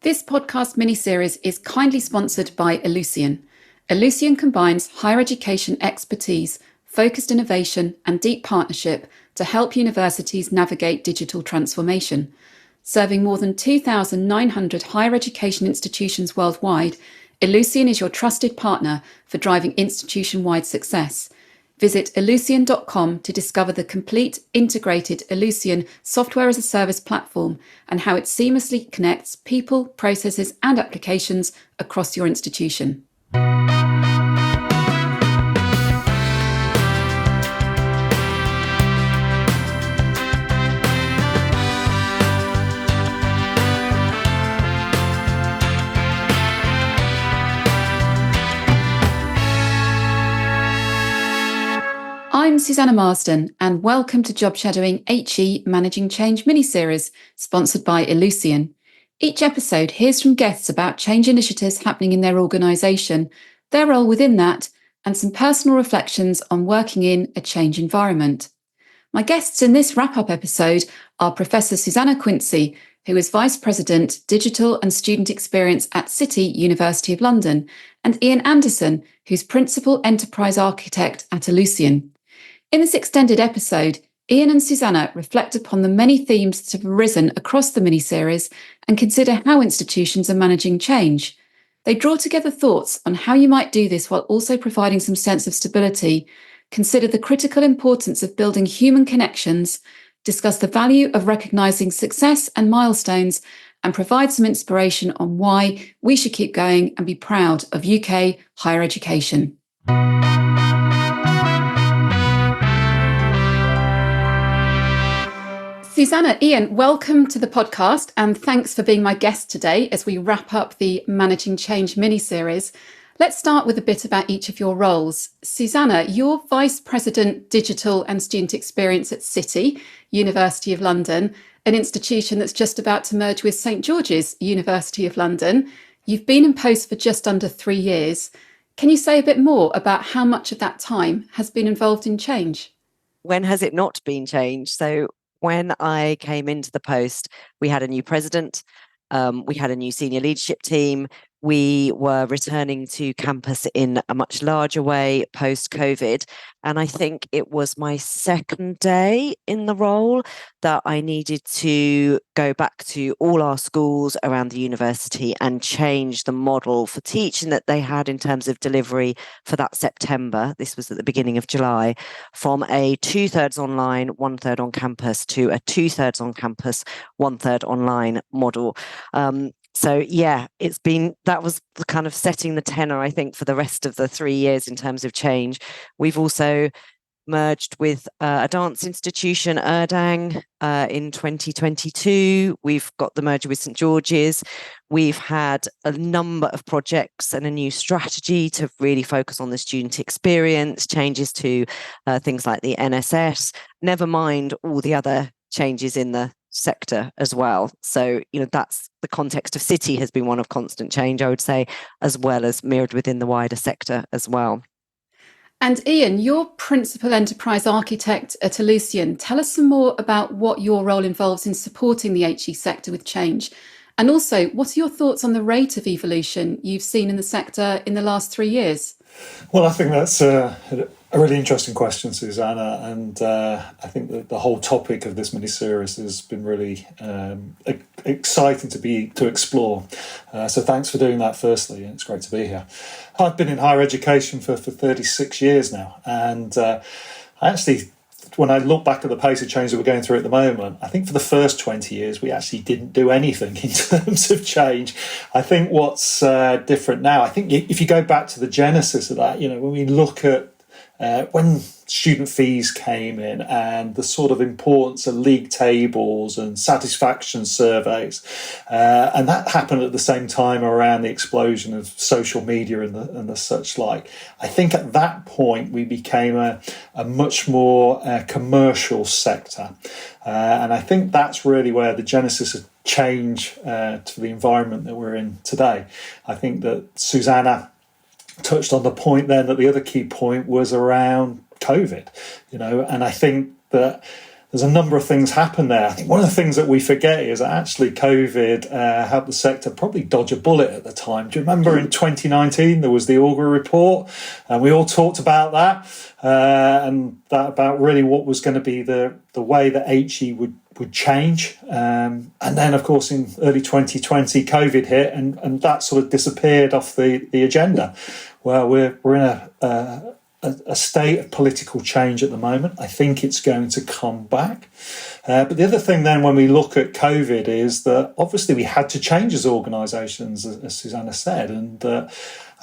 This podcast mini-series is kindly sponsored by Ellucian. Ellucian combines higher education expertise, focused innovation, and deep partnership to help universities navigate digital transformation. Serving more than 2,900 higher education institutions worldwide, Ellucian is your trusted partner for driving institution-wide success. Visit Ellucian.com to discover the complete integrated Ellucian software as a service platform and how it seamlessly connects people, processes, and applications across your institution. I'm Susannah Marsden, and welcome to Job Shadowing HE Managing Change mini-series, sponsored by Ellucian. Each episode hears from guests about change initiatives happening in their organisation, their role within that, and some personal reflections on working in a change environment. My guests in this wrap-up episode are Professor Susannah Quinsee, who is Vice President, Digital and Student Experience at City, University of London, and Ian Anderson, who's Principal Enterprise Architect at Ellucian. In this extended episode, Ian and Susannah reflect upon the many themes that have arisen across the mini-series and consider how institutions are managing change. They draw together thoughts on how you might do this while also providing some sense of stability, consider the critical importance of building human connections, discuss the value of recognising success and milestones, and provide some inspiration on why we should keep going and be proud of UK higher education. Susannah, Ian, welcome to the podcast and thanks for being my guest today as we wrap up the Managing Change mini-series. Let's start with a bit about each of your roles. Susannah, you're Vice President Digital and Student Experience at City, University of London, an institution that's just about to merge with St George's, University of London. You've been in post for just under 3 years. Can you say a bit more about how much of that time has been involved in change? When has it not been changed? So when I came into the post, we had a new president, we had a new senior leadership team. We were returning to campus in a much larger way post-COVID. And I think it was my second day in the role that I needed to go back to all our schools around the university and change the model for teaching that they had in terms of delivery for that September. This was at the beginning of July, from a 2/3 online, 1/3 on campus to a 2/3 on campus, 1/3 online model. So yeah, that was the kind of setting the tenor, I think, for the rest of the 3 years in terms of change. We've also merged with a dance institution, Erdang, in 2022. We've got the merger with St George's. We've had a number of projects and a new strategy to really focus on the student experience, changes to things like the NSS, never mind all the other changes in the sector as well. So, that's the context of City has been one of constant change, I would say, as well as mirrored within the wider sector as well. And Ian, you're Principal Enterprise Architect at Ellucian. Tell us some more about what your role involves in supporting the HE sector with change. And also, what are your thoughts on the rate of evolution you've seen in the sector in the last 3 years? Well, I think that's a really interesting question, Susannah, and I think that the whole topic of this mini-series has been really exciting to explore. So thanks for doing that firstly, and it's great to be here. I've been in higher education for 36 years now, and when I look back at the pace of change that we're going through at the moment, I think for the first 20 years, we actually didn't do anything in terms of change. I think what's different now, I think if you go back to the genesis of that, when we look at when student fees came in and the sort of importance of league tables and satisfaction surveys, and that happened at the same time around the explosion of social media and the such like. I think at that point we became a much more commercial sector, and I think that's really where the genesis of change to the environment that we're in today. I think that Susannah touched on the point then that the other key point was around COVID, and I think that there's a number of things happen there. I think one of the things that we forget is that actually COVID helped the sector probably dodge a bullet at the time. Do you remember in 2019 there was the Augur report, and we all talked about that, and that about really what was going to be the way that HE would change. And then, of course, in early 2020, COVID hit, and that sort of disappeared off the agenda. Well, we're in a state of political change at the moment. I think it's going to come back. But the other thing then when we look at COVID is that obviously we had to change as organisations, as Susannah said. And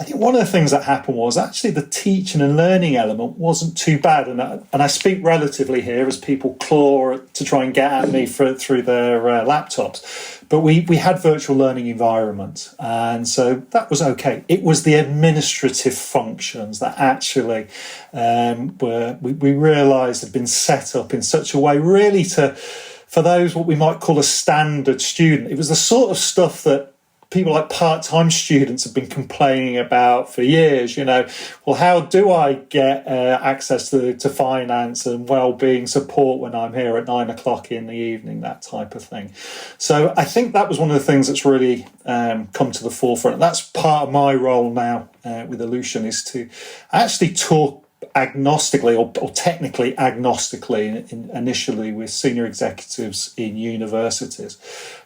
I think one of the things that happened was actually the teaching and learning element wasn't too bad. And I speak relatively here as people claw to try and get at me through their laptops. But we had virtual learning environments, and so that was okay. It was the administrative functions that actually we realised had been set up in such a way really for those what we might call a standard student. It was the sort of stuff that people like part-time students have been complaining about for years. Well, how do I get access to finance and well-being support when I'm here at 9 o'clock in the evening, that type of thing. So I think that was one of the things that's really come to the forefront. And that's part of my role now with Ellucian, is to actually talk agnostically or technically agnostically initially with senior executives in universities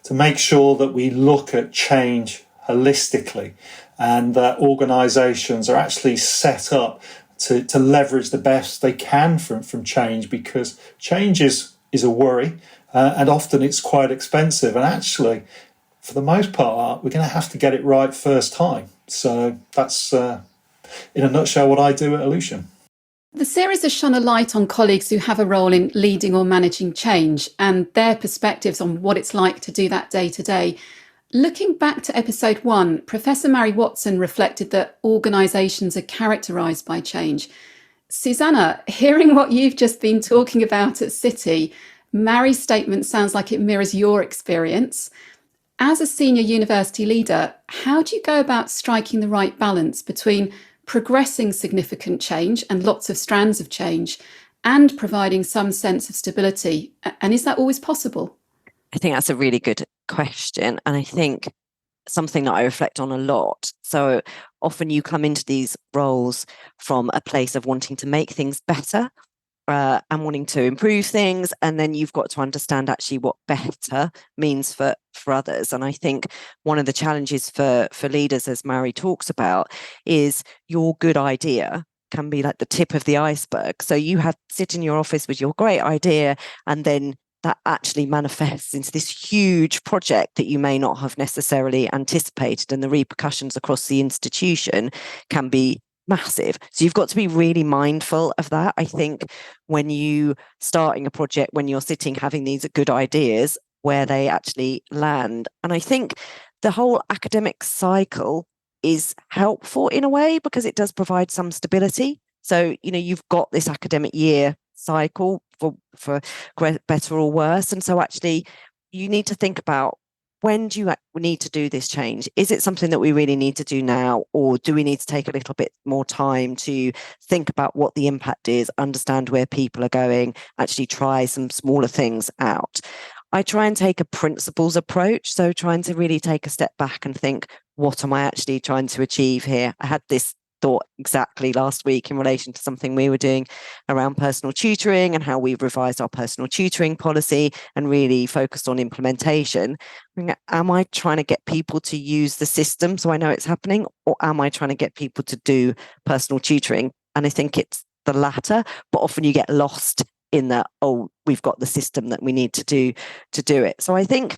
to make sure that we look at change holistically, and that organisations are actually set up to leverage the best they can from change, because change is a worry, and often it's quite expensive, and actually for the most part we're going to have to get it right first time. So that's in a nutshell what I do at Ellucian. The series has shone a light on colleagues who have a role in leading or managing change and their perspectives on what it's like to do that day to day. Looking back to episode 1, Professor Mary Watson reflected that organisations are characterised by change. Susannah, hearing what you've just been talking about at City, Mary's statement sounds like it mirrors your experience. As a senior university leader, how do you go about striking the right balance between progressing significant change and lots of strands of change and providing some sense of stability? And is that always possible? I think that's a really good question. And I think something that I reflect on a lot. So often you come into these roles from a place of wanting to make things better and wanting to improve things. And then you've got to understand actually what better means for others. And I think one of the challenges for leaders, as Mary talks about, is your good idea can be like the tip of the iceberg. So you sit in your office with your great idea, and then that actually manifests into this huge project that you may not have necessarily anticipated, and the repercussions across the institution can be massive. So you've got to be really mindful of that. I think when you starting a project, when you're sitting having these good ideas, where they actually land. And I think the whole academic cycle is helpful in a way because it does provide some stability. So, you've got this academic year cycle for better or worse. And so actually you need to think about, when do you need to do this change? Is it something that we really need to do now? Or do we need to take a little bit more time to think about what the impact is, understand where people are going, actually try some smaller things out? I try and take a principles approach. So trying to really take a step back and think, what am I actually trying to achieve here? I had this thought exactly last week in relation to something we were doing around personal tutoring and how we've revised our personal tutoring policy and really focused on implementation. Am I trying to get people to use the system so I know it's happening, or am I trying to get people to do personal tutoring? And I think it's the latter, but often you get lost in that, we've got the system that we need to do it. So I think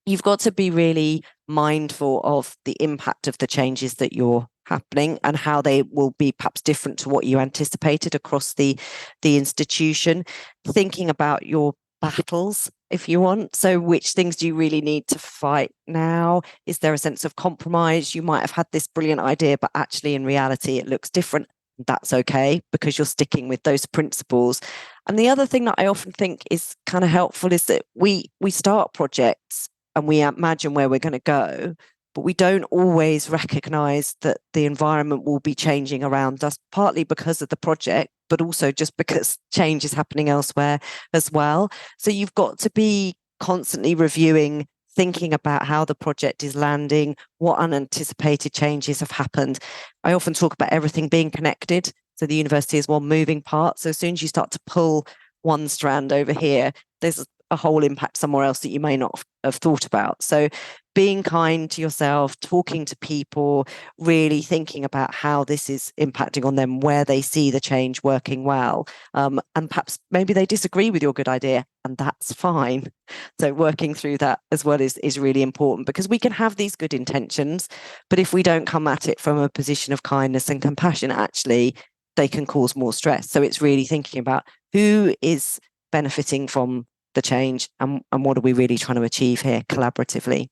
you've got to be really mindful of the impact of the changes that you're happening and how they will be perhaps different to what you anticipated across the institution. Thinking about your battles, if you want. So which things do you really need to fight now? Is there a sense of compromise? You might have had this brilliant idea, but actually in reality it looks different. That's okay, because you're sticking with those principles. And the other thing that I often think is kind of helpful is that we start projects and we imagine where we're going to go, but we don't always recognise that the environment will be changing around us, partly because of the project, but also just because change is happening elsewhere as well. So you've got to be constantly reviewing, thinking about how the project is landing, what unanticipated changes have happened. I often talk about everything being connected. So the university is one moving part. So as soon as you start to pull one strand over here, there's a whole impact somewhere else that you may not have thought about. So being kind to yourself, talking to people, really thinking about how this is impacting on them, where they see the change working well. And perhaps maybe they disagree with your good idea, and that's fine. So working through that as well is really important, because we can have these good intentions, but if we don't come at it from a position of kindness and compassion, actually, they can cause more stress. So it's really thinking about who is benefiting from the change and what are we really trying to achieve here collaboratively.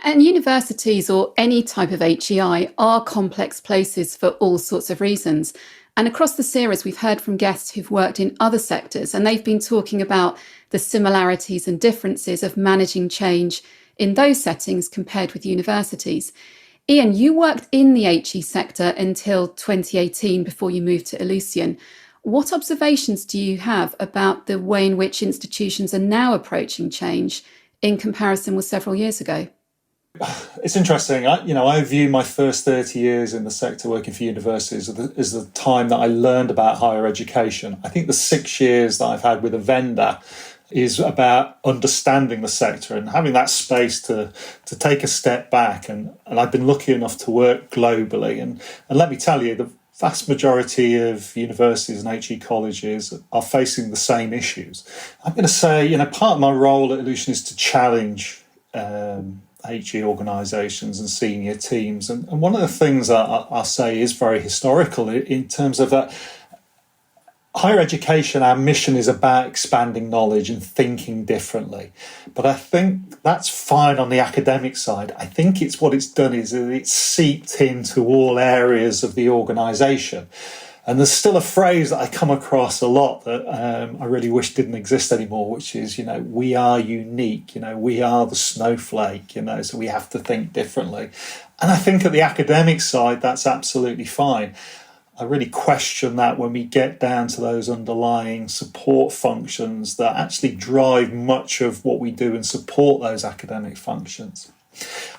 And universities or any type of HEI are complex places for all sorts of reasons. And across the series, we've heard from guests who've worked in other sectors, and they've been talking about the similarities and differences of managing change in those settings compared with universities. Ian, you worked in the HE sector until 2018 before you moved to Ellucian. What observations do you have about the way in which institutions are now approaching change in comparison with several years ago? It's interesting. I view my first 30 years in the sector working for universities as the time that I learned about higher education. I think the 6 years that I've had with a vendor is about understanding the sector and having that space to take a step back. And I've been lucky enough to work globally. And let me tell you, the vast majority of universities and HE colleges are facing the same issues. I'm going to say, part of my role at Ellucian is to challenge HE organisations and senior teams. And one of the things I say is very historical in terms of that. Higher education, our mission is about expanding knowledge and thinking differently. But I think that's fine on the academic side. I think what it's done is it's seeped into all areas of the organisation. And there's still a phrase that I come across a lot that I really wish didn't exist anymore, which is, we are unique, we are the snowflake, so we have to think differently. And I think at the academic side, that's absolutely fine. I really question that when we get down to those underlying support functions that actually drive much of what we do and support those academic functions.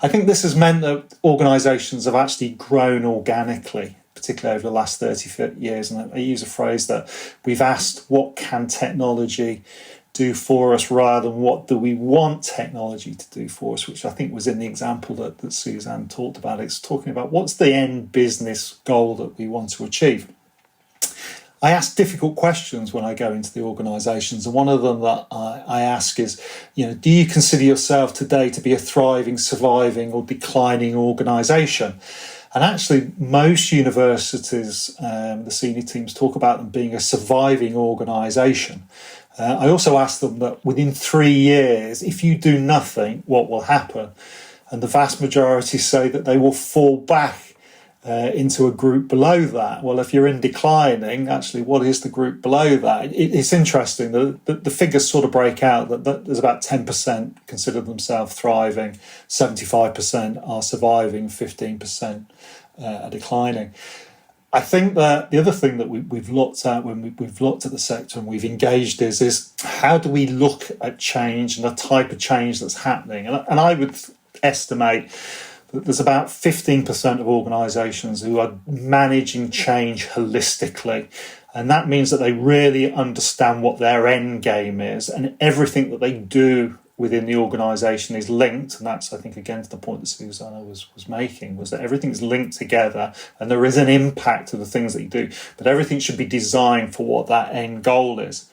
I think this has meant that organisations have actually grown organically, particularly over the last 30 years. And I use a phrase that we've asked, what can technology do for us rather than what do we want technology to do for us, which I think was in the example that Suzanne talked about. It's talking about what's the end business goal that we want to achieve. I ask difficult questions when I go into the organisations, and one of them that I ask is, do you consider yourself today to be a thriving, surviving or declining organisation? And actually, most universities, the senior teams talk about them being a surviving organisation. I also asked them that within 3 years, if you do nothing, what will happen? And the vast majority say that they will fall back into a group below that. Well, if you're in declining, actually, what is the group below that? It's interesting. The figures sort of break out that there's about 10% consider themselves thriving, 75% are surviving, 15% are declining. I think that the other thing that we've looked at when we've looked at the sector and we've engaged is how do we look at change and the type of change that's happening? And I would estimate that there's about 15% of organisations who are managing change holistically. And that means that they really understand what their end game is, and everything that they do within the organisation is linked. And that's, I think, again, to the point that Susannah was making, was that everything's linked together and there is an impact to the things that you do, but everything should be designed for what that end goal is.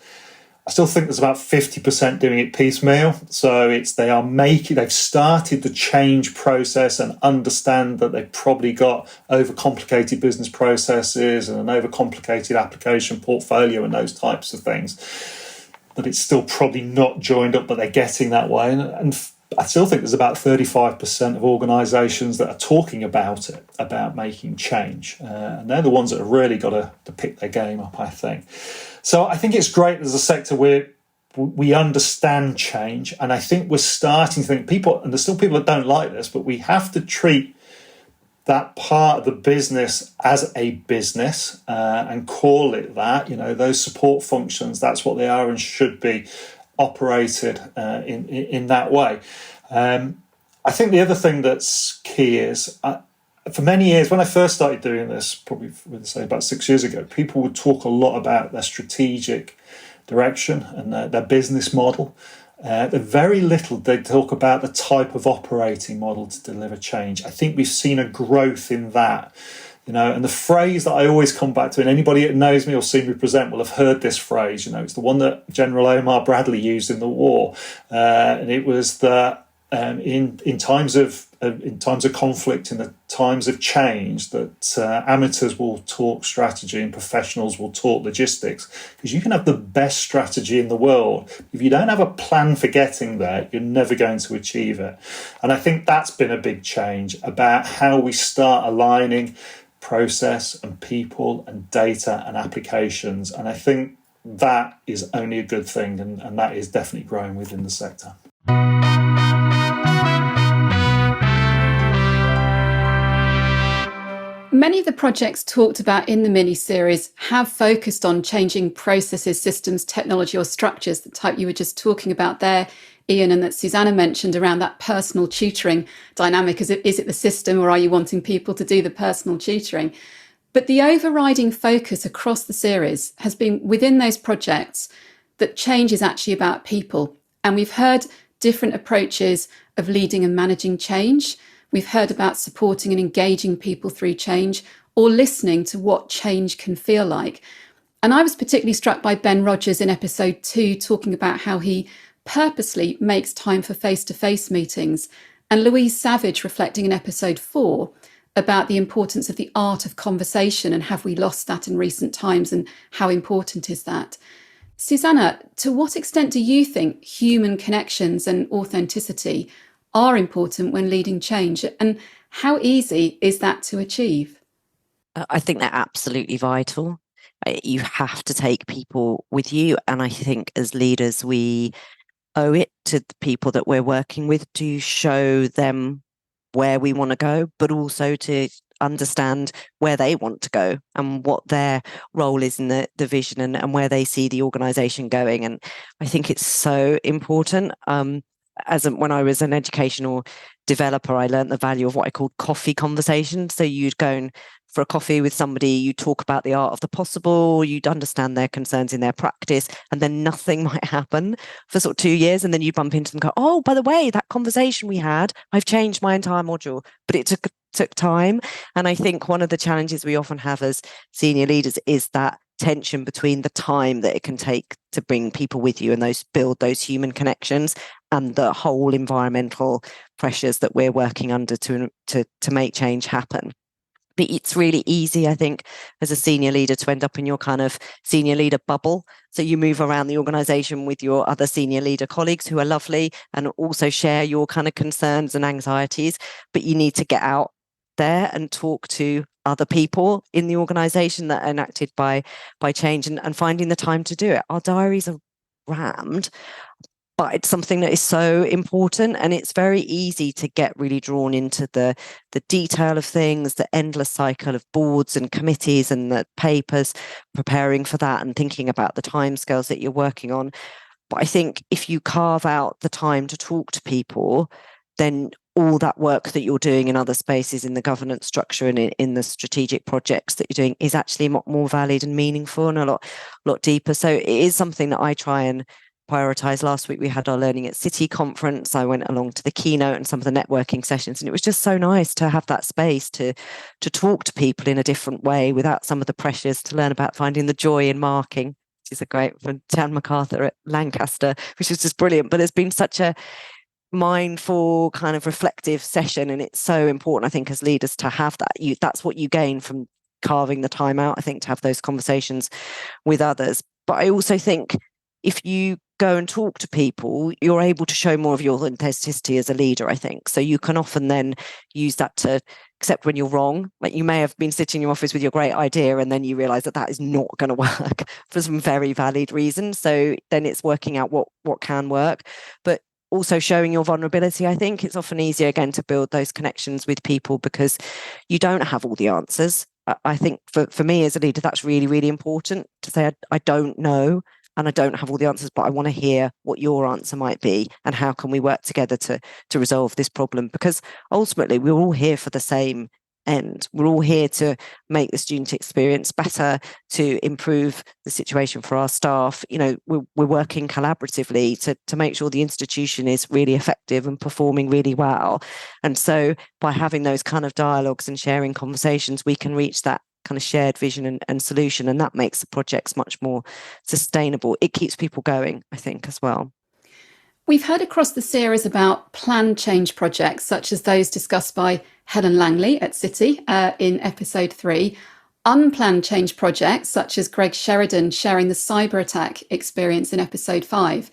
I still think there's about 50% doing it piecemeal. So they've started the change process and understand that they've probably got overcomplicated business processes and an overcomplicated application portfolio and those types of things. But it's still probably not joined up, but they're getting that way. And I still think there's about 35% of organisations that are talking about it, about making change. And they're the ones that have really got to pick their game up, I think. So I think it's great as a sector we're we understand change, and I think we're starting to think people, and there's still people that don't like this, but we have to treat that part of the business as a business and call it that. Those support functions, that's what they are and should be operated in that way. I think the other thing that's key is for many years, when I first started doing this, probably say about 6 years ago, people would talk a lot about their strategic direction and their business model. Very little they talk about the type of operating model to deliver change. I think we've seen a growth in that, and the phrase that I always come back to, and anybody that knows me or seen me present will have heard this phrase. It's the one that General Omar Bradley used in the war, and it was that in times of conflict, in the times of change, that amateurs will talk strategy and professionals will talk logistics, because you can have the best strategy in the world. If you don't have a plan for getting there, you're never going to achieve it. And I think that's been a big change about how we start aligning process and people and data and applications. And I think that is only a good thing, and that is definitely growing within the sector. Many of the projects talked about in the mini-series have focused on changing processes, systems, technology or structures, the type you were just talking about there, Ian, and that Susannah mentioned around that personal tutoring dynamic. Is it the system, or are you wanting people to do the personal tutoring? But the overriding focus across the series has been within those projects that change is actually about people. And we've heard different approaches of leading and managing change. We've heard about supporting and engaging people through change, or listening to what change can feel like. And I was particularly struck by Ben Rogers in episode 2, talking about how he purposely makes time for face-to-face meetings, and Louise Savage reflecting in episode 4 about the importance of the art of conversation, and have we lost that in recent times, and how important is that? Susannah, to what extent do you think human connections and authenticity are important when leading change, and how easy is that to achieve? I think they're absolutely vital. You have to take people with you, and I think as leaders we owe it to the people that we're working with to show them where we want to go, but also to understand where they want to go and what their role is in the vision, and where they see the organisation going. And I think it's so important. When I was an educational developer, I learned the value of what I called coffee conversations. So you'd go for a coffee with somebody, you talk about the art of the possible, you'd understand their concerns in their practice, and then nothing might happen for sort of 2 years, and then you bump into them and go, oh, by the way, that conversation we had, I've changed my entire module. But it took time. And I think one of the challenges we often have as senior leaders is that tension between the time that it can take to bring people with you and build those human connections, and the whole environmental pressures that we're working under to make change happen. But it's really easy, I think, as a senior leader to end up in your kind of senior leader bubble. So you move around the organisation with your other senior leader colleagues who are lovely and also share your kind of concerns and anxieties. But you need to get out there and talk to other people in the organisation that are enacted by change, and finding the time to do it. Our diaries are rammed, but it's something that is so important, and it's very easy to get really drawn into the detail of things, the endless cycle of boards and committees and the papers, preparing for that and thinking about the timescales that you're working on. But I think if you carve out the time to talk to people, then all that work that you're doing in other spaces, in the governance structure and in the strategic projects that you're doing, is actually more valid and meaningful and a lot deeper. So it is something that I try and prioritize. Last week we had our Learning at City conference. I went along to the keynote and some of the networking sessions, and it was just so nice to have that space to talk to people in a different way without some of the pressures, to learn about finding the joy in marking, which is a great from Dan MacArthur at Lancaster, which is just brilliant. But it's been such a mindful kind of reflective session, and it's so important, I think, as leaders to have that. That's what you gain from carving the time out, I think, to have those conversations with others. But I also think if you go and talk to people, you're able to show more of your authenticity as a leader, I think. So you can often then use that to accept when you're wrong. Like, you may have been sitting in your office with your great idea and then you realize that is not going to work for some very valid reasons. So then it's working out what can work. But also showing your vulnerability, I think it's often easier again to build those connections with people because you don't have all the answers. I think for me as a leader, that's really, really important to say, I don't know. And I don't have all the answers, but I want to hear what your answer might be and how can we work together to resolve this problem? Because ultimately, we're all here for the same end. We're all here to make the student experience better, to improve the situation for our staff. We're working collaboratively to make sure the institution is really effective and performing really well. And so by having those kind of dialogues and sharing conversations, we can reach that kind of shared vision and solution, and that makes the projects much more sustainable. It keeps people going, I think, as well. We've heard across the series about planned change projects, such as those discussed by Helen Langley at City in episode 3, unplanned change projects, such as Greg Sheridan sharing the cyber attack experience in episode 5,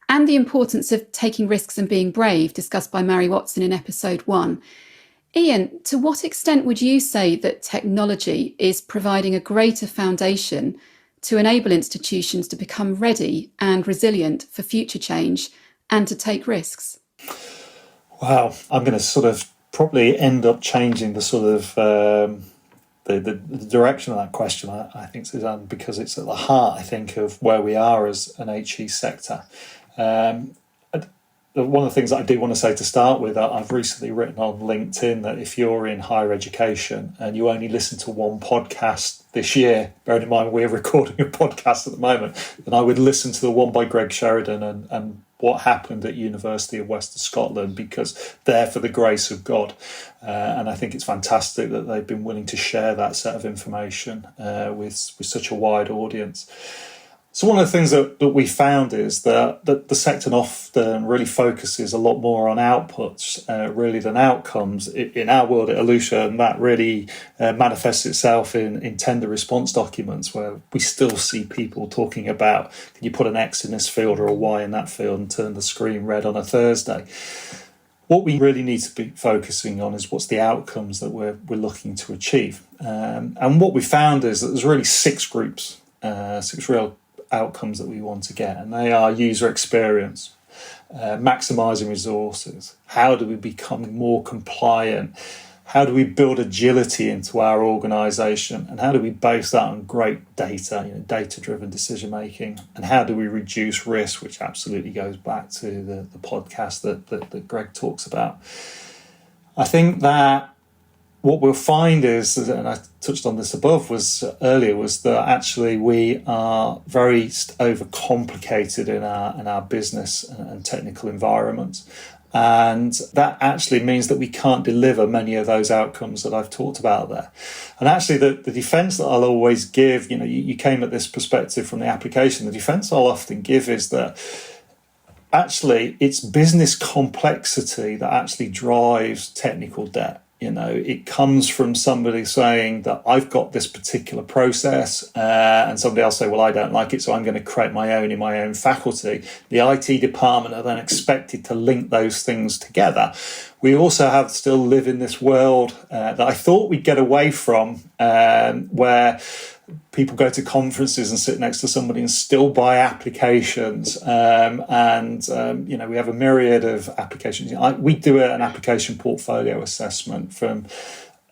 and the importance of taking risks and being brave, discussed by Mary Watson in episode 1. Ian, to what extent would you say that technology is providing a greater foundation to enable institutions to become ready and resilient for future change and to take risks? Wow, I'm going to sort of probably end up changing the sort of the direction of that question, I think, Suzanne, because it's at the heart, I think, of where we are as an HE sector. One of the things that I do want to say to start with, I've recently written on LinkedIn that if you're in higher education and you only listen to one podcast this year, bearing in mind we're recording a podcast at the moment, then I would listen to the one by Greg Sheridan and what happened at University of Western Scotland, because they're for the grace of God. And I think it's fantastic that they've been willing to share that set of information with such a wide audience. So one of the things that we found is that the sector often really focuses a lot more on outputs really than outcomes. In our world at Ellucian, that really manifests itself in tender response documents, where we still see people talking about, can you put an X in this field or a Y in that field and turn the screen red on a Thursday? What we really need to be focusing on is what's the outcomes that we're looking to achieve. And what we found is that there's really 6 groups, 6 real outcomes that we want to get, and they are user experience, maximizing resources, how do we become more compliant, how do we build agility into our organization, and how do we base that on great data, data-driven decision making, and how do we reduce risk, which absolutely goes back to the podcast that Greg talks about. I think that what we'll find is, and I touched on this above earlier, was that actually we are very overcomplicated in our business and technical environments. And that actually means that we can't deliver many of those outcomes that I've talked about there. And actually the defence that I'll always give, you came at this perspective from the application, the defence I'll often give is that actually it's business complexity that actually drives technical debt. It comes from somebody saying that I've got this particular process and somebody else say, well, I don't like it, so I'm going to create my own in my own faculty. The IT department are then expected to link those things together. We also still live in this world that I thought we'd get away from, where people go to conferences and sit next to somebody and still buy applications. We have a myriad of applications. We do an application portfolio assessment from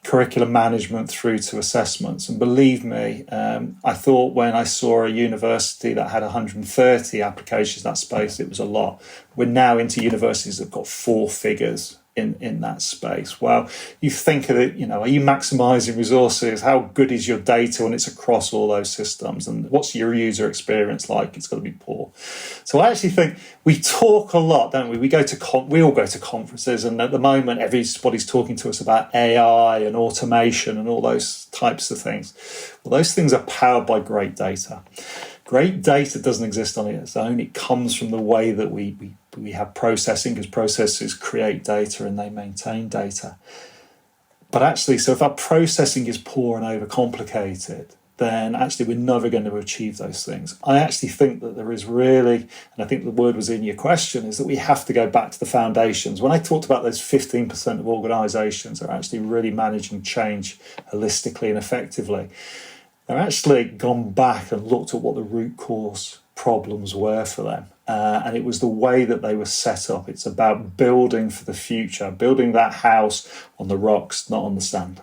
curriculum management through to assessments. And believe me, I thought when I saw a university that had 130 applications in that space, it was a lot. We're now into universities that have got 4 figures in that space. Well, you think of it, are you maximizing resources? How good is your data when it's across all those systems? And what's your user experience like? It's got to be poor. So I actually think we talk a lot, don't we? We all go to conferences, and at the moment everybody's talking to us about AI and automation and all those types of things. Well, those things are powered by great data. Great data doesn't exist on its own. It comes from the way that we have processing, because processes create data and they maintain data. But actually, so if our processing is poor and overcomplicated, then actually we're never going to achieve those things. I actually think that there is really, and I think the word was in your question, is that we have to go back to the foundations. When I talked about those 15% of organisations that are actually really managing change holistically and effectively, they've actually gone back and looked at what the root cause problems were for them. And it was the way that they were set up. It's about building for the future, building that house on the rocks, not on the sand.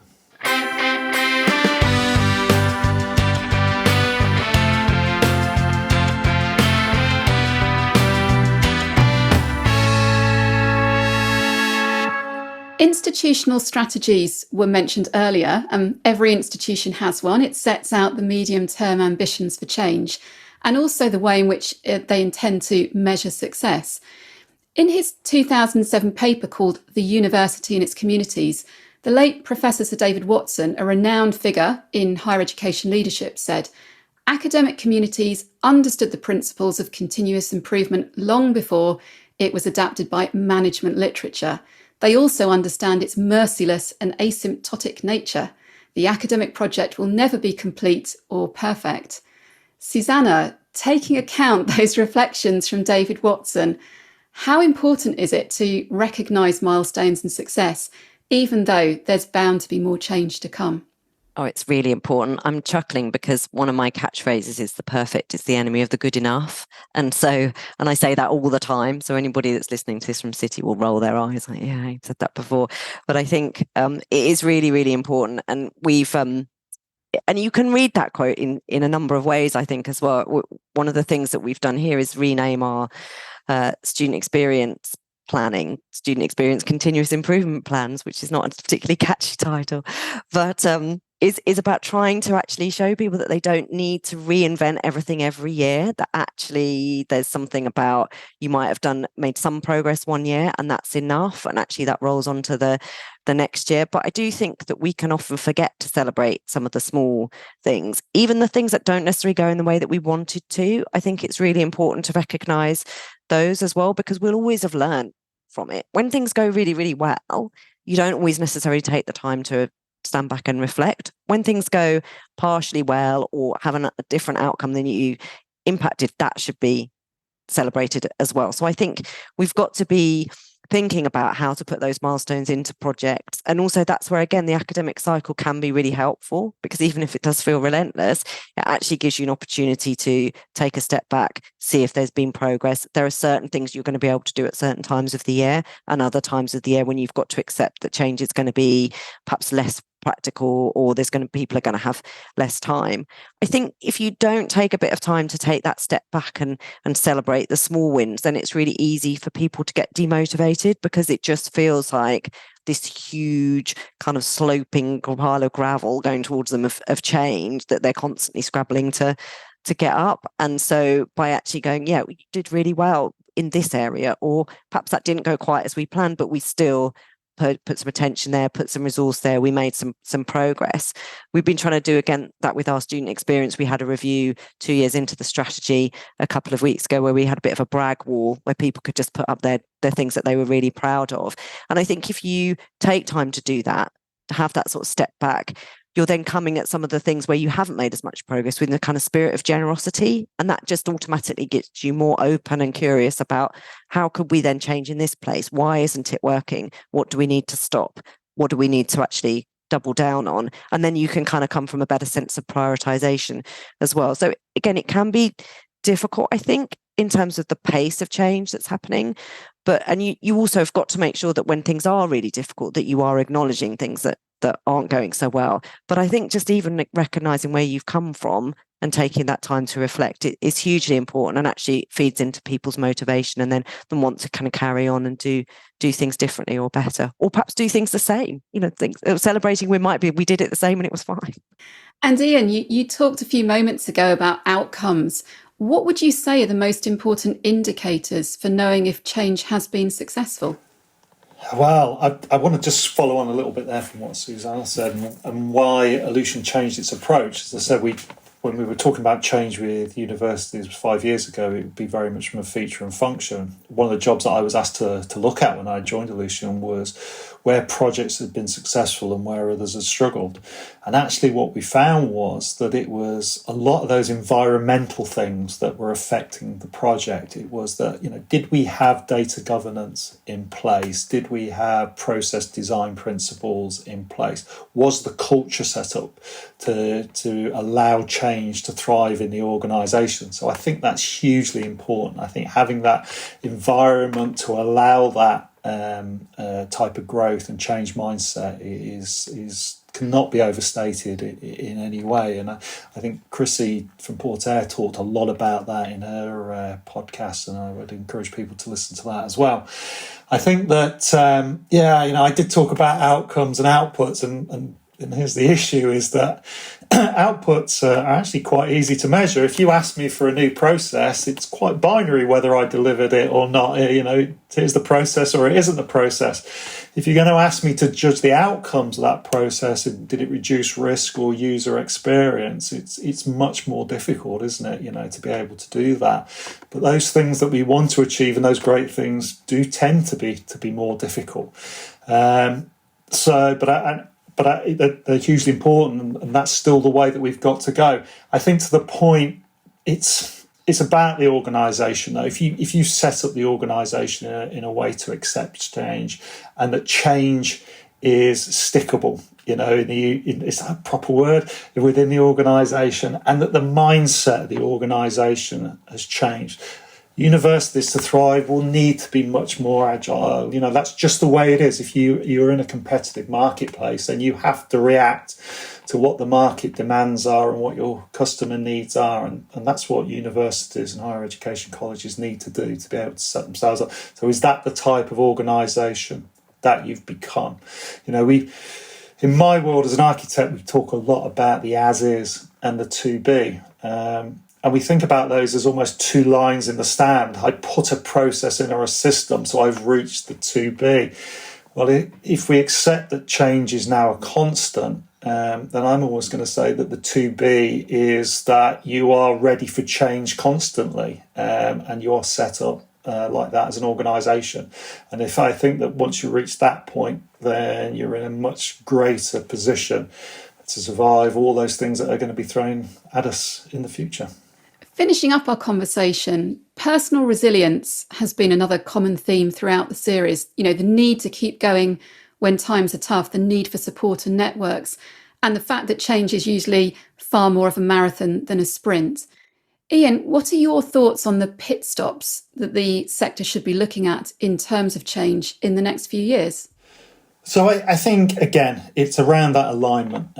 Institutional strategies were mentioned earlier. Every institution has one. It sets out the medium-term ambitions for change and also the way in which they intend to measure success. In his 2007 paper called The University and Its Communities, the late Professor Sir David Watson, a renowned figure in higher education leadership, said, academic communities understood the principles of continuous improvement long before it was adapted by management literature. They also understand its merciless and asymptotic nature. The academic project will never be complete or perfect. Susannah, taking account those reflections from David Watson, how important is it to recognise milestones and success, even though there's bound to be more change to come? Oh, it's really important. I'm chuckling because one of my catchphrases is the perfect is the enemy of the good enough. And I say that all the time. So anybody that's listening to this from City will roll their eyes like, yeah, I said that before. But I think it is really, really important. And we've, and you can read that quote in a number of ways, I think, as well. One of the things that we've done here is rename our student experience continuous improvement plans, which is not a particularly catchy title, but is about trying to actually show people that they don't need to reinvent everything every year, that actually there's something about you might have made some progress one year and that's enough, and actually that rolls on to the next year. But I do think that we can often forget to celebrate some of the small things, even the things that don't necessarily go in the way that we wanted to. I think it's really important to recognise those as well, because we'll always have learned from it. When things go really, really well, you don't always necessarily take the time to stand back and reflect. When things go partially well or have a different outcome than you impacted, that should be celebrated as well. So I think we've got to be thinking about how to put those milestones into projects. And also that's where, again, the academic cycle can be really helpful, because even if it does feel relentless, it actually gives you an opportunity to take a step back, see if there's been progress. There are certain things you're going to be able to do at certain times of the year, and other times of the year when you've got to accept that change is going to be perhaps less practical, or people are going to have less time. I think if you don't take a bit of time to take that step back and celebrate the small wins, then it's really easy for people to get demotivated, because it just feels like this huge kind of sloping pile of gravel going towards them of change that they're constantly scrabbling to get up. And so by actually going, yeah, we did really well in this area, or perhaps that didn't go quite as we planned, but we still put some attention there, put some resource there, we made some progress. We've been trying to do, again, that with our student experience. We had a review 2 years into the strategy a couple of weeks ago where we had a bit of a brag wall where people could just put up their things that they were really proud of. And I think if you take time to do that, to have that sort of step back, you're then coming at some of the things where you haven't made as much progress with the kind of spirit of generosity. And that just automatically gets you more open and curious about how could we then change in this place? Why isn't it working? What do we need to stop? What do we need to actually double down on? And then you can kind of come from a better sense of prioritization as well. So again, it can be difficult, I think, in terms of the pace of change that's happening. And you also have got to make sure that when things are really difficult, that you are acknowledging things that aren't going so well. But I think just even recognizing where you've come from and taking that time to reflect is hugely important, and actually feeds into people's motivation and then them want to kind of carry on and do things differently or better, or perhaps do things the same. Things celebrating we did it the same and it was fine. And Ian, you talked a few moments ago about outcomes. What would you say are the most important indicators for knowing if change has been successful? Well, I want to just follow on a little bit there from what Susannah said and why Ellucian changed its approach. As I said, when we were talking about change with universities 5 years ago, it would be very much from a feature and function. One of the jobs that I was asked to look at when I joined Ellucian was where projects had been successful and where others had struggled. And actually what we found was that it was a lot of those environmental things that were affecting the project. It was that, did we have data governance in place? Did we have process design principles in place? Was the culture set up to allow change to thrive in the organisation? So I think that's hugely important. I think having that environment to allow that type of growth and change mindset is cannot be overstated in any way. And I think Quinsee from Portair talked a lot about that in her podcast, and I would encourage people to listen to that as well. I think that, I did talk about outcomes and outputs, and here's the issue is that outputs are actually quite easy to measure. If you ask me for a new process, it's quite binary whether I delivered it or not. Here's the process or it isn't the process. If you're going to ask me to judge the outcomes of that process, and did it reduce risk or user experience, it's much more difficult, isn't it, to be able to do that. But those things that we want to achieve and those great things do tend to be more difficult. But they're hugely important, and that's still the way that we've got to go. I think to the point, it's about the organisation, though. If you set up the organisation in a way to accept change, and that change is stickable, is that a proper word, within the organisation, and that the mindset of the organisation has changed. Universities to thrive will need to be much more agile. That's just the way it is. If you're in a competitive marketplace, then you have to react to what the market demands are and what your customer needs are. And that's what universities and higher education colleges need to do to be able to set themselves up. So is that the type of organisation that you've become? In my world as an architect, we talk a lot about the as is and the to be. And we think about those as almost two lines in the stand. I put a process in or a system, so I've reached the to be. Well, if we accept that change is now a constant, then I'm always going to say that the to be is that you are ready for change constantly, and you're set up like that as an organisation. And if I think that once you reach that point, then you're in a much greater position to survive all those things that are going to be thrown at us in the future. Finishing up our conversation, personal resilience has been another common theme throughout the series. The need to keep going when times are tough, the need for support and networks, and the fact that change is usually far more of a marathon than a sprint. Ian, what are your thoughts on the pit stops that the sector should be looking at in terms of change in the next few years? So I think, again, it's around that alignment.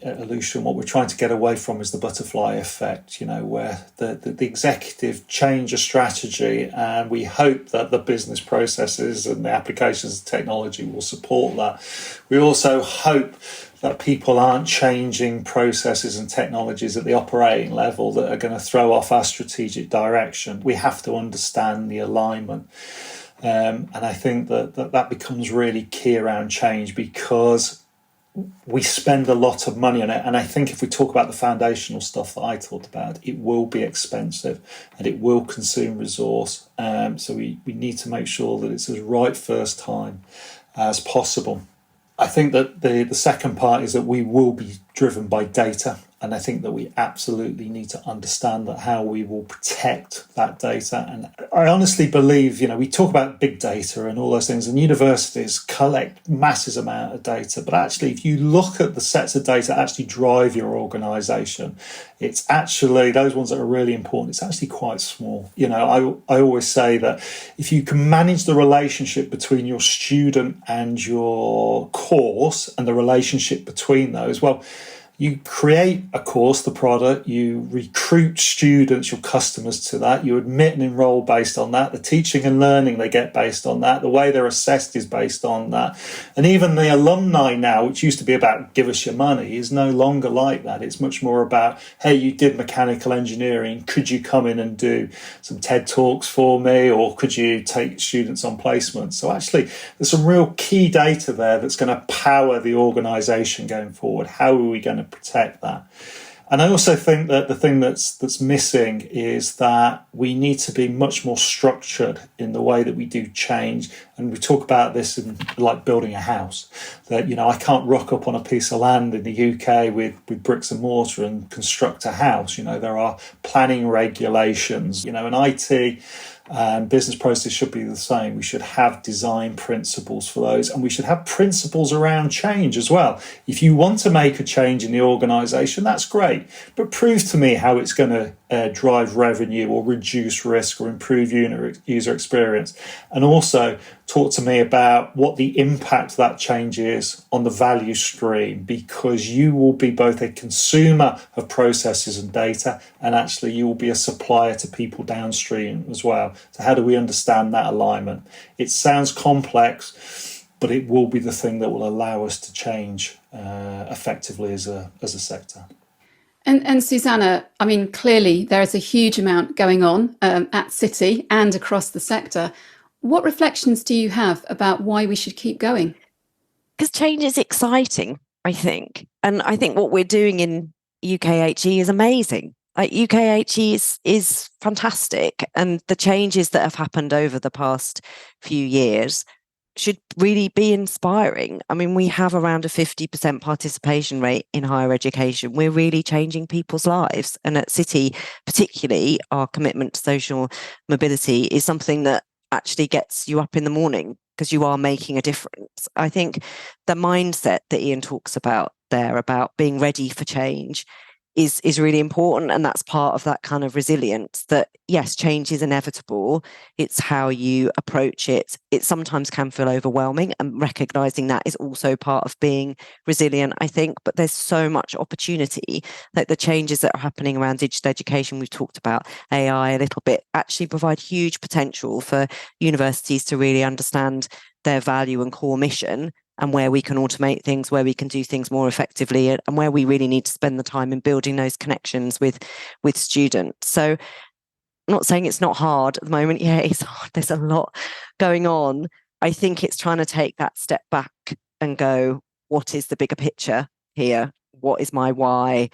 At Ellucian, what we're trying to get away from is the butterfly effect, where the executive change a strategy, and we hope that the business processes and the applications of technology will support that. We also hope that people aren't changing processes and technologies at the operating level that are going to throw off our strategic direction. We have to understand the alignment. And I think that becomes really key around change, because we spend a lot of money on it. And I think if we talk about the foundational stuff that I talked about, it will be expensive and it will consume resource. So we need to make sure that it's as right first time as possible. I think that the second part is that we will be driven by data. And I think that we absolutely need to understand that how we will protect that data. And I honestly believe, we talk about big data and all those things, and universities collect massive amount of data. But actually, if you look at the sets of data that actually drive your organisation, it's actually those ones that are really important. It's actually quite small. I always say that if you can manage the relationship between your student and your course and the relationship between those, well, you create a course, the product, you recruit students, your customers to that, you admit and enroll based on that, the teaching and learning they get based on that, the way they're assessed is based on that. And even the alumni now, which used to be about give us your money, is no longer like that. It's much more about, hey, you did mechanical engineering, could you come in and do some TED Talks for me, or could you take students on placement? So actually, there's some real key data there that's going to power the organisation going forward. How are we going to protect that? And I also think that the thing that's missing is that we need to be much more structured in the way that we do change And we talk about this in like building a house, that, I can't rock up on a piece of land in the UK with bricks and mortar and construct a house. There are planning regulations, and IT and business process should be the same. We should have design principles for those, and we should have principles around change as well. If you want to make a change in the organisation, that's great, but prove to me how it's going to drive revenue or reduce risk or improve user experience. And also talk to me about what the impact of that change is on the value stream, because you will be both a consumer of processes and data, and actually you will be a supplier to people downstream as well. So how do we understand that alignment? It sounds complex, but it will be the thing that will allow us to change effectively as a sector. And Susannah, I mean, clearly there is a huge amount going on at City and across the sector. What reflections do you have about why we should keep going? Because change is exciting, I think. And I think what we're doing in UKHE is amazing. Like UKHE is fantastic. And the changes that have happened over the past few years should really be inspiring. I mean, we have around a 50% participation rate in higher education. We're really changing people's lives. And at City, particularly, our commitment to social mobility is something that actually gets you up in the morning because you are making a difference. I think the mindset that Ian talks about there, about being ready for change, is really important. And that's part of that kind of resilience that, yes, change is inevitable. It's how you approach it. It sometimes can feel overwhelming, and recognizing that is also part of being resilient, I think. But there's so much opportunity, like the changes that are happening around digital education. We've talked about AI a little bit, actually provide huge potential for universities to really understand their value and core mission, and where we can automate things, where we can do things more effectively, and where we really need to spend the time in building those connections with students. So I'm not saying it's not hard at the moment. Yeah, it's hard. There's a lot going on. I think it's trying to take that step back and go, what is the bigger picture here? What is my why?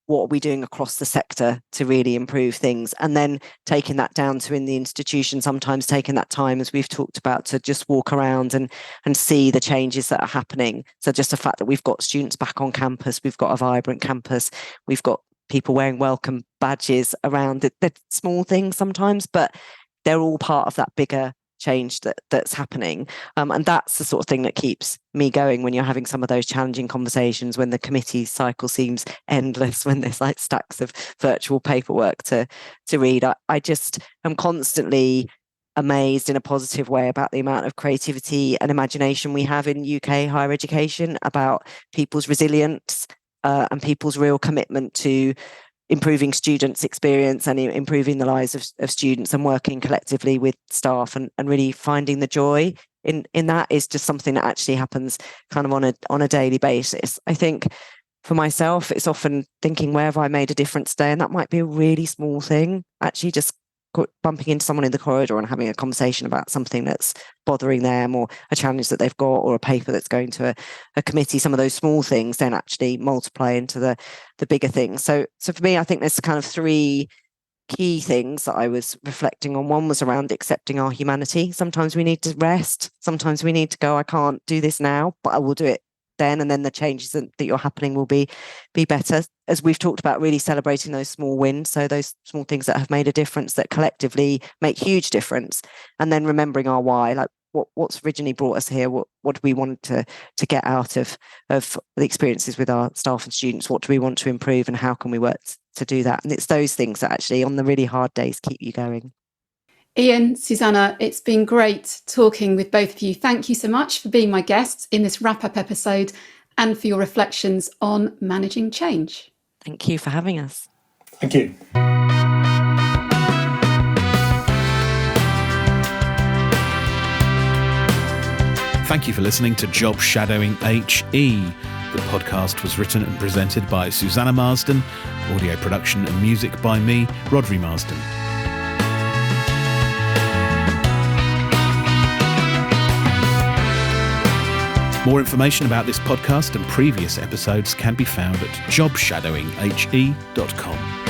What are we doing across the sector to really improve things? And then taking that down to in the institution, sometimes taking that time, as we've talked about, to just walk around and see the changes that are happening. So just the fact that we've got students back on campus, we've got a vibrant campus, we've got people wearing welcome badges around. They're small things sometimes, but they're all part of that bigger change that's happening. And that's the sort of thing that keeps me going when you're having some of those challenging conversations, when the committee cycle seems endless, when there's like stacks of virtual paperwork to read. I just am constantly amazed in a positive way about the amount of creativity and imagination we have in UK higher education, about people's resilience and people's real commitment to improving students' experience and improving the lives of students, and working collectively with staff and really finding the joy in that is just something that actually happens kind of on a daily basis. I think for myself, it's often thinking, where have I made a difference today? And that might be a really small thing, actually just bumping into someone in the corridor and having a conversation about something that's bothering them, or a challenge that they've got, or a paper that's going to a committee. Some of those small things then actually multiply into the bigger things. So for me, I think there's kind of three key things that I was reflecting on. One was around accepting our humanity. Sometimes we need to rest. Sometimes we need to go, I can't do this now, but I will do it then, and then the changes that you're happening will be better. As we've talked about, really celebrating those small wins, so those small things that have made a difference, that collectively make huge difference. And then remembering our why, like what's originally brought us here, what do we want to get out of the experiences with our staff and students, what do we want to improve, and how can we work to do that? And it's those things that actually on the really hard days keep you going. Ian, Susannah, it's been great talking with both of you. Thank you so much for being my guests in this wrap-up episode, and for your reflections on managing change. Thank you for having us. Thank you. Thank you for listening to Job Shadowing HE. The podcast was written and presented by Susannah Marsden, audio production and music by me, Rodri Marsden. More information about this podcast and previous episodes can be found at jobshadowinghe.com.